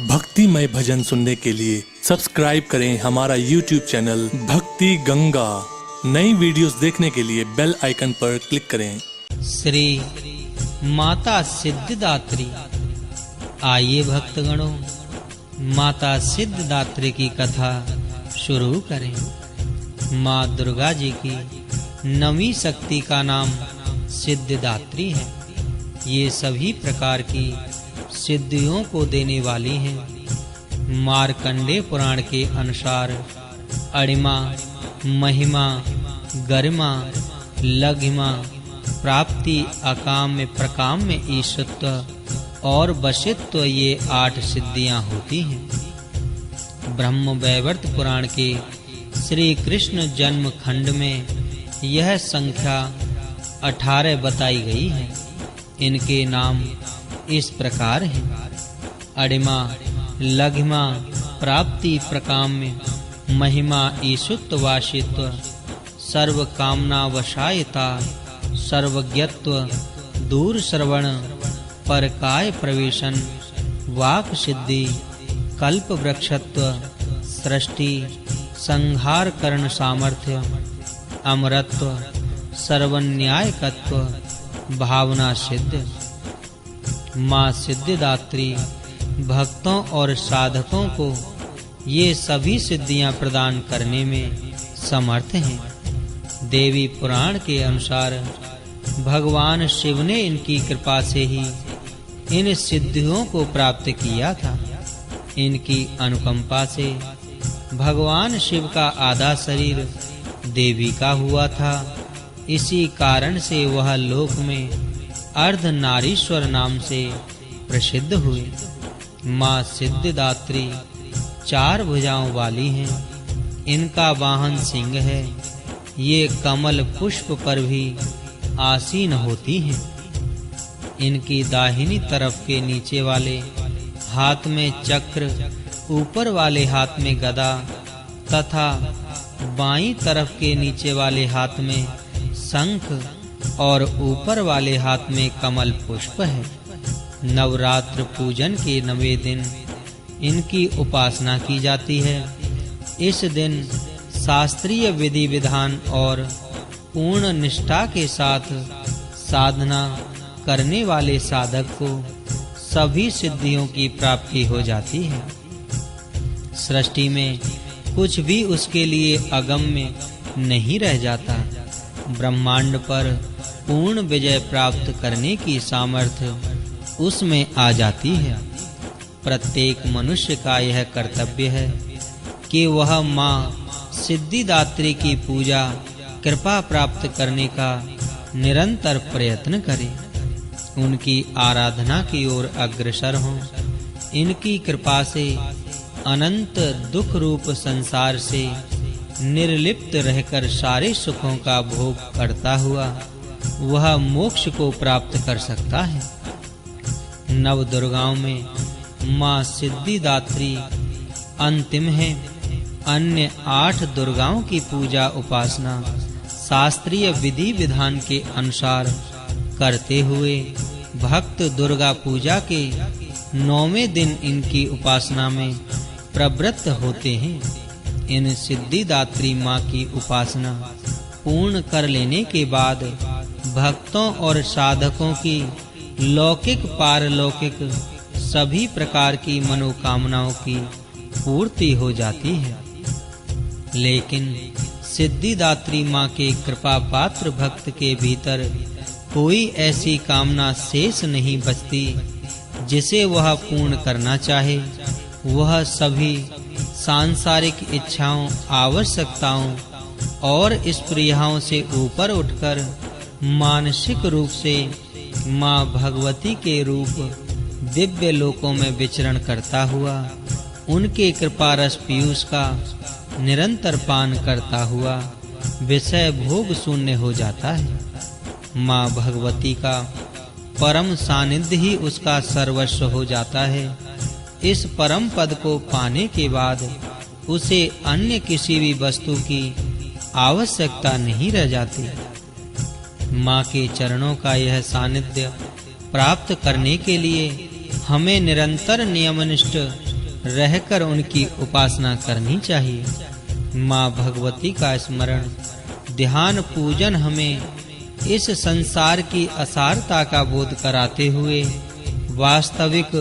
भक्तिमय भजन सुनने के लिए सब्सक्राइब करें हमारा YouTube चैनल भक्ति गंगा। नई वीडियोस देखने के लिए बेल आइकन पर क्लिक करें। श्री माता सिद्धिदात्री। आइए भक्तगणों, माता सिद्धिदात्री की कथा शुरू करें। माँ दुर्गा जी की नवी शक्ति का नाम सिद्धिदात्री है। ये सभी प्रकार की सिद्धियों को देने वाली हैं। मार्कंडेय पुराण के अनुसार अणिमा, महिमा, गरिमा, लघिमा, प्राप्ति, अकाम में प्रकाम में ईशत्व और वशित्व, ये 8 सिद्धियां होती हैं। ब्रह्म वैवर्त पुराण के श्री कृष्ण जन्म खंड में यह संख्या 18 बताई गई है। इनके नाम इस प्रकार हैं: अणिमा, लघिमा, प्राप्ति, प्रकाम में, महिमा, ईशुत्व, वाशित्व, सर्व कामना वशायता, सर्वज्ञत्व, दूर श्रवण, परकाय प्रवेशन, वाक सिद्धि, कल्प वृक्षत्व, सृष्टि संहार करण सामर्थ्य, अमरत्व, सर्वन्यायकत्व, भावना सिद्ध। माँ सिद्धिदात्री भक्तों और साधकों को ये सभी सिद्धियां प्रदान करने में समर्थ हैं। देवी पुराण के अनुसार भगवान शिव ने इनकी कृपा से ही इन सिद्धियों को प्राप्त किया था। इनकी अनुकंपा से भगवान शिव का आधा शरीर देवी का हुआ था। इसी कारण से वह लोक में अर्धनारीश्वर नाम से प्रसिद्ध हुए। माँ सिद्धिदात्री 4 भुजाओं वाली हैं। इनका वाहन सिंह है। ये कमल पुष्प पर भी आसीन होती हैं। इनकी दाहिनी तरफ के नीचे वाले हाथ में चक्र, ऊपर वाले हाथ में गदा तथा बाईं तरफ के नीचे वाले हाथ में शंख और ऊपर वाले हाथ में कमल पुष्प है। नवरात्र पूजन के 9वें दिन इनकी उपासना की जाती है। इस दिन शास्त्रीय विधि विधान और पूर्ण निष्ठा के साथ साधना करने वाले साधक को सभी सिद्धियों की प्राप्ति हो जाती है। सृष्टि में कुछ भी उसके लिए अगम्य नहीं रह जाता। ब्रह्मांड पर पूर्ण विजय प्राप्त करने की सामर्थ्य उसमें आ जाती है। प्रत्येक मनुष्य का यह कर्तव्य है कि वह माँ सिद्धिदात्री की पूजा, कृपा प्राप्त करने का निरंतर प्रयत्न करे, उनकी आराधना की ओर अग्रसर हों। इनकी कृपा से अनंत दुख रूप संसार से निर्लिप्त रहकर सारे सुखों का भोग करता हुआ वह मोक्ष को प्राप्त कर सकता है। नव दुर्गाओं में माँ सिद्धिदात्री अंतिम है। अन्य 8 दुर्गाओं की पूजा उपासना शास्त्रीय विधि विधान के अनुसार करते हुए भक्त दुर्गा पूजा के 9वें दिन इनकी उपासना में प्रवृत्त होते हैं। इन सिद्धिदात्री माँ की उपासना पूर्ण कर लेने के बाद भक्तों और साधकों की लौकिक पारलौकिक सभी प्रकार की मनोकामनाओं की पूर्ति हो जाती है। लेकिन सिद्धिदात्री माँ के कृपा पात्र भक्त के भीतर कोई ऐसी कामना शेष नहीं बचती जिसे वह पूर्ण करना चाहे। वह सभी सांसारिक इच्छाओं, आवश्यकताओं और स्पृहाओं से ऊपर उठकर मानसिक रूप से माँ भगवती के रूप दिव्य लोकों में विचरण करता हुआ उनके कृपा रस पीयूष का निरंतर पान करता हुआ विषय भोग शून्य हो जाता है। माँ भगवती का परम सानिध्य ही उसका सर्वस्व हो जाता है। इस परम पद को पाने के बाद उसे अन्य किसी भी वस्तु की आवश्यकता नहीं रह जाती। माँ के चरणों का यह सानिध्य प्राप्त करने के लिए हमें निरंतर नियमनिष्ठ रहकर उनकी उपासना करनी चाहिए। माँ भगवती का स्मरण, ध्यान, पूजन हमें इस संसार की असारता का बोध कराते हुए वास्तविक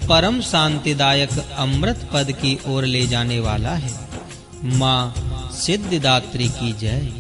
परम शांतिदायक अमृत पद की ओर ले जाने वाला है। माँ सिद्धिदात्री की जय।